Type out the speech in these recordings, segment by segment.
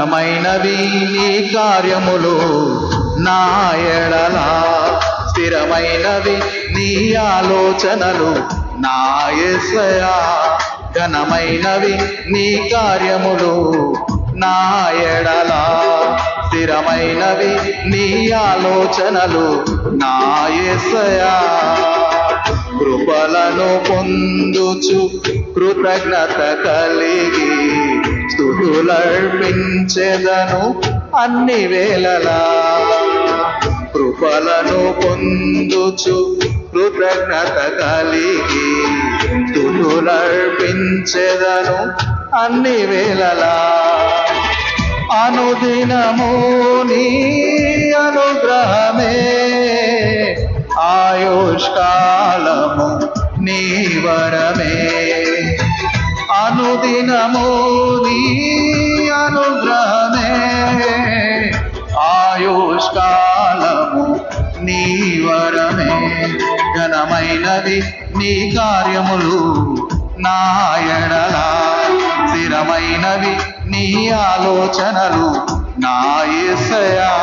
ఘనమైనవి నీ కార్యములు నా ఎడల, స్థిరమైనవి నీ ఆలోచనలు నా యేసయ్యా. ఘనమైనవి నీ కార్యములు నా ఎడల, స్థిరమైనవి నీ ఆలోచనలు నా యేసయ్యా. కృపలను పొందుచు కృతజ్ఞత కలిగి స్తుతులర్పించెదను అన్ని వేళలా. కృపలను పొందుచు కృతజ్ఞత కలిగి స్తుతులర్పించెదను అన్ని వేళలా. అనుదినము నీ అనుగ్రహమే, ఆయుష్కాలము నీ వరమే. అనుదినము నీ అనుగ్రహమే, ఆయుష్కాలము నీ వరమే. ఘనమైనది నీ కార్యములు నా ఎడల, స్థిరమైనవి నీ ఆలోచనలు నా యేసయ్యా.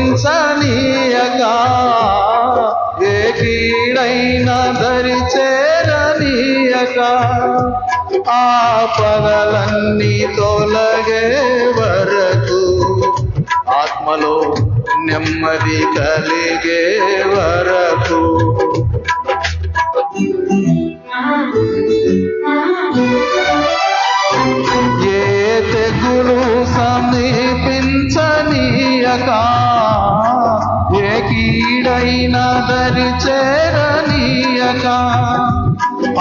సమీపించనీయగా, ఏ కీడైన దరి చేరనీయక, ఆపదలన్నీ తొలగే వరకు, ఆత్మలో నెమ్మది కలిగే వరకు. ఏ తెగులు సమీపించనీయక, ఏ కీడైన దరి చేరనీయక,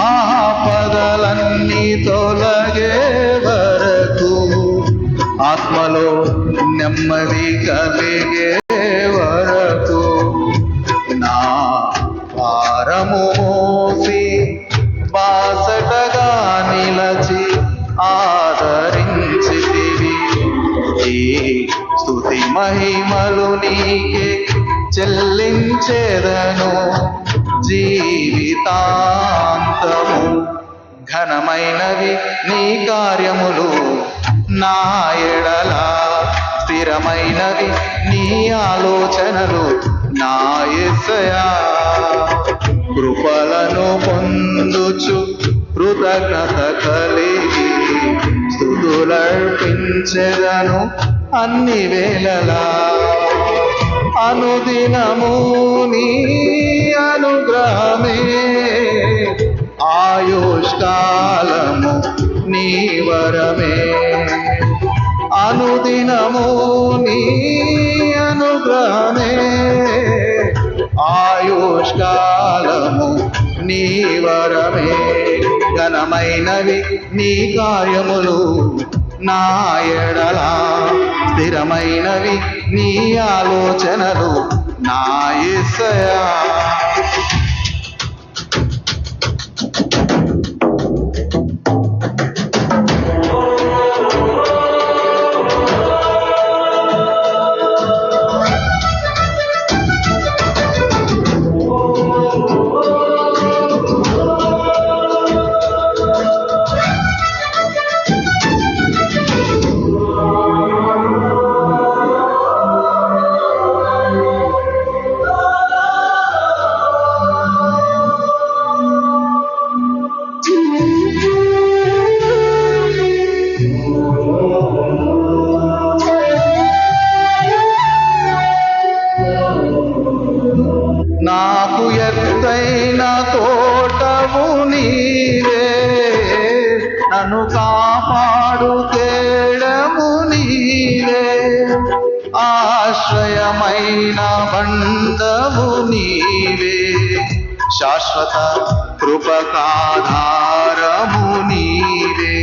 ఆపదలన్నీ తొలగే వరకు, ఆత్మలో నెమ్మది కలిగే వరకు. నా భారము మోసి బాసటగా నిలచి ఆదరించితివి, ఈ స్తుతి మహిమలు నీకే చెల్లించెదను జీవితాంతము. ఘనమైనవి నీ కార్యములు నా ఎడల, స్థిరమైనవి నీ ఆలోచనలు నా యేసయ్యా. కృపలను పొందుచు కృతజ్ఞత కలిగి స్తుతులర్పించెదను అన్ని వేళలా. అనుదినము నీ అనుగ్రహమే, ఆయుష్కాలము నీ వరమే. అనుదినము నీ అనుగ్రహమే, ఆయుష్కాలము నీ వరమే. ఘనమైనవి నీ కార్యములు నా ఎడల, స్థిరమైనవి నీ ఆలోచనలు నా యేసయ్యా. నాకు ఎత్తైన కోటవు నీవే, నన్ను కాపాడు కేడము నీవే, ఆశ్రయమైన బంధము నీవే, శాశ్వత కృపకాధారము నీవే.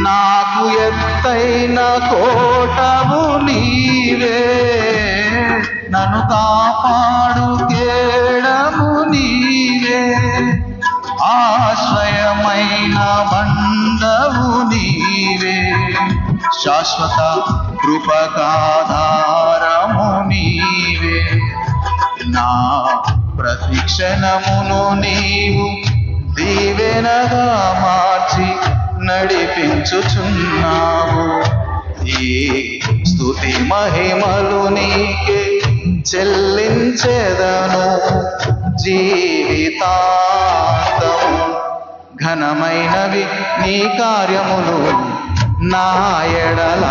నాకు ఎత్తైన కోటవు నీవే, నన్ను కాపాడు కేడము నీవే, ఆశ్రయమైన బంధవు నీవే, శాశ్వత కృపకాధారము నీవే. నా ప్రతిక్షణమును నీవు దీవెనగా మార్చి నడిపించుచున్నావు. ఈ స్తుతి మహిమలు నీకే చెల్లించెదను జీవితాంతము. ఘనమైనవి నీ కార్యములు నా ఎడల,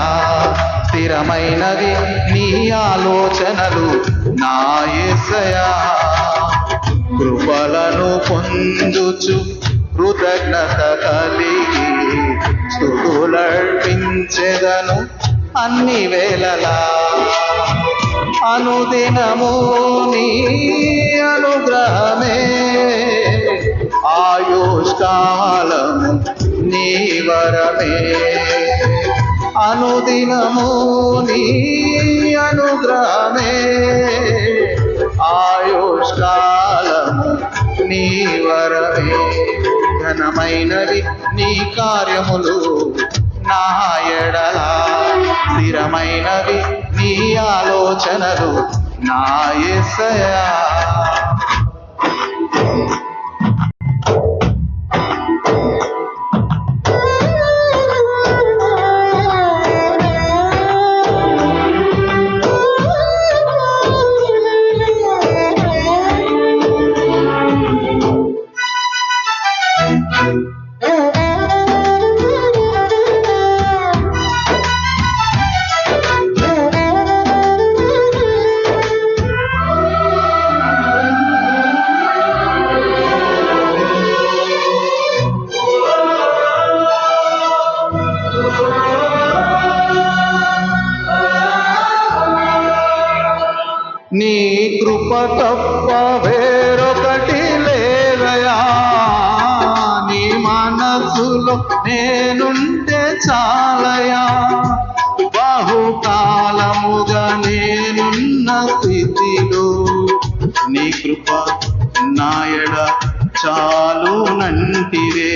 స్థిరమైనవి నీ ఆలోచనలు నా యేసయ్యా. కృపలను పొందుచు కృతజ్ఞత కలిగి స్తుతులర్పించెదను అన్ని వేళలా. అనుదినము నీ అనుగ్రహమే, ఆయుష్కాలము నీ వరమే, అనుదినము నీ అనుగ్రహమే, ఆయుష్కాలము నీ వరమే. ఘనమైనవి నీ కార్యములు నా ఎడల, స్థిరమైనవి నీ ఆలోచనలు నా యేసయ్యా. నీ కృప తప్ప వేరొకటి లేదయా, నీ మనసులో నేనుంటే చాలయా. బహుకాలముగా నేనున్న స్థితిలో నీ కృప నాయడ చాలునంటివే.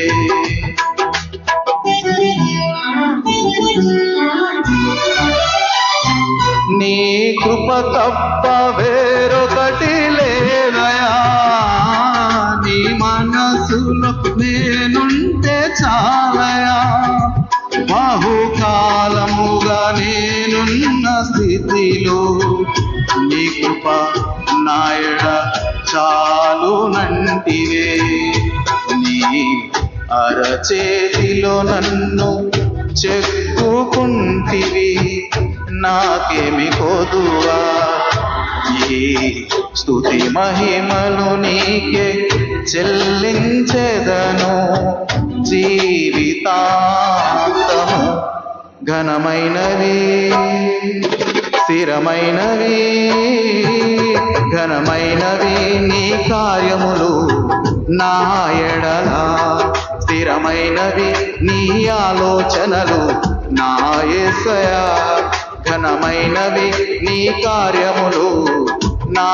నీ కృప తప్ప వేరొకటి లేదయా, నీ మనసులో నేనుంటే చాలయా. బహుకాలముగా నేనున్న స్థితిలో నీ కృప నాయడ చాలునంటివే. నీ అరచేతిలో నన్ను చెక్కుకుంటివి, నాకేమి కొదువా. ఈ స్తుతి మహిమలు నీకే చెల్లించెదను జీవితాంతము. ఘనమైనవి స్థిరమైనవి, ఘనమైనవి నీ కార్యములు నా ఎడల, స్థిరమైనవి నీ ఆలోచనలు నా యేసయ్యా. ఘనమైనవి నీ కార్యములు నా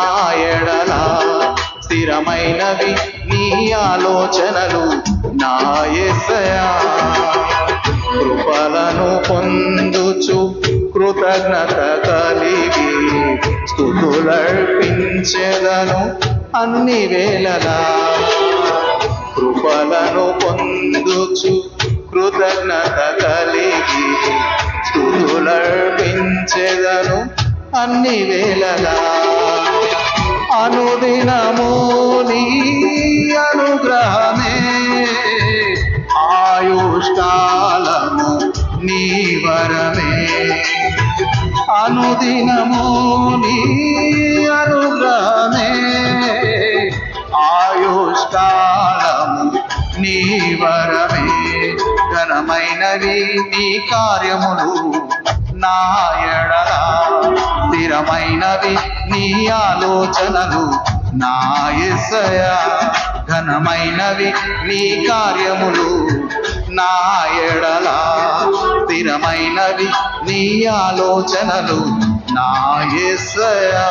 ఎడల, స్థిరమైనవి నీ ఆలోచనలు నా యేసయ్యా. కృపలను పొందుచు కృతజ్ఞత కలిగి స్తుతులర్పించెదను అన్ని వేళలా. కృపలను పొందుచు కృతజ్ఞత కలిగి స్తుతులర్పించెదను అన్ని వేళలా. అనుదినము నీ అనుగ్రహమే, ఆయుష్కాలము నీ వరమే, అనుదినము నీ అనుగ్రహమే ఆయుష్కాలము నీ వరమే ఘనమైనవి నీ కార్యములు నా ఎడల స్థిరమైనవి నీ ఆలోచనలు నా యేసయ్యా ఘనమైనవి నీ కార్యములు నా ఎడల స్థిరమైనవి నీ ఆలోచనలు నా యేసయ్యా